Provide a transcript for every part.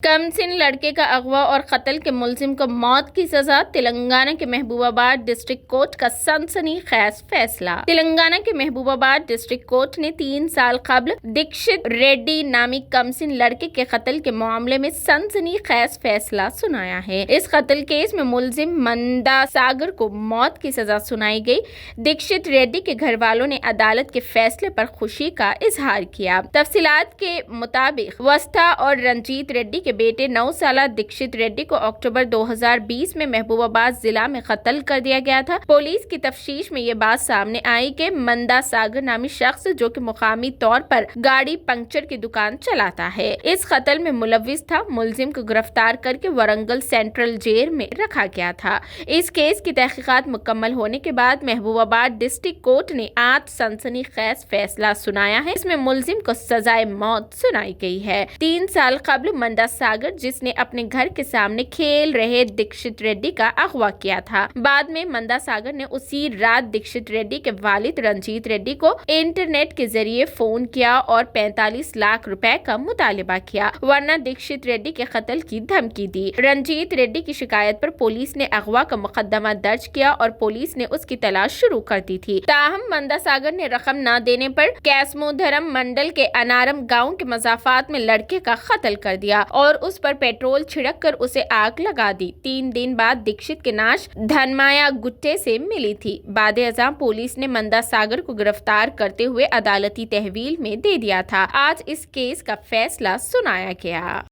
कमसिन लड़के का अगवा और कत्ल के मुलजिम को मौत की सजा। तेलंगाना के महबूबाबाद डिस्ट्रिक्ट कोर्ट का सनसनीखेज फैसला। तेलंगाना के महबूबाबाद डिस्ट्रिक्ट कोर्ट ने 3 साल कबल दीक्षित रेड्डी नामी कमसिन लड़के के कत्ल के मामले में सनसनीखेज फैसला सुनाया है। इस कत्ल केस में मुलजिम मंदा सागर को मौत की सजा सुनाई गई। दीक्षित रेड्डी के घर वालों ने अदालत के फैसले पर खुशी का इजहार किया। तफसीलात के मुताबिक वस्ता और रंजीत रेड्डी के बेटे 9 साला दीक्षित रेड्डी को अक्टूबर 2020 में महबूबाबाद जिला में कत्ल कर दिया गया था। पुलिस की तफ्तीश में ये बात सामने आई कि मंदा सागर नामी शख्स जो कि मुकामी तौर पर गाड़ी पंक्चर की दुकान चलाता है, इस कत्ल में मुलविस था। मुलजिम को गिरफ्तार करके वरंगल सेंट्रल जेल में रखा गया था। इस केस की तहकीकात मुकम्मल होने के बाद महबूबाबाद डिस्ट्रिक्ट कोर्ट ने आज सनसनीखेज फैसला सुनाया है। इसमें मुलजिम को सजाए मौत सुनाई गई है। 3 साल कबल मंदा सागर, जिसने अपने घर के सामने खेल रहे दीक्षित रेड्डी का अगवा किया था, बाद में मंदा सागर ने उसी रात दीक्षित रेड्डी के वालिद रंजीत रेड्डी को इंटरनेट के जरिए फोन किया और 45 लाख रुपए का मुतालिबा किया, वरना दीक्षित रेड्डी के कत्ल की धमकी दी। रंजीत रेड्डी की शिकायत पर पुलिस ने अगवा का मुकदमा दर्ज किया और पुलिस ने उसकी तलाश शुरू कर दी थी। ताहम मंदा सागर ने रकम न देने पर कैसमोधरम मंडल के अनारम गाँव के मजाफात में लड़के का कत्ल कर दिया और उस पर पेट्रोल छिड़क कर उसे आग लगा दी। 3 दिन बाद दीक्षित की नाश धनमाया गुट्टे से मिली थी। बाद अज़ां पुलिस ने मंदा सागर को गिरफ्तार करते हुए अदालती तहवील में दे दिया था। आज इस केस का फैसला सुनाया गया।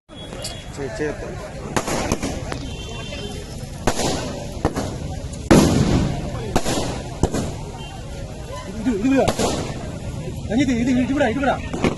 இது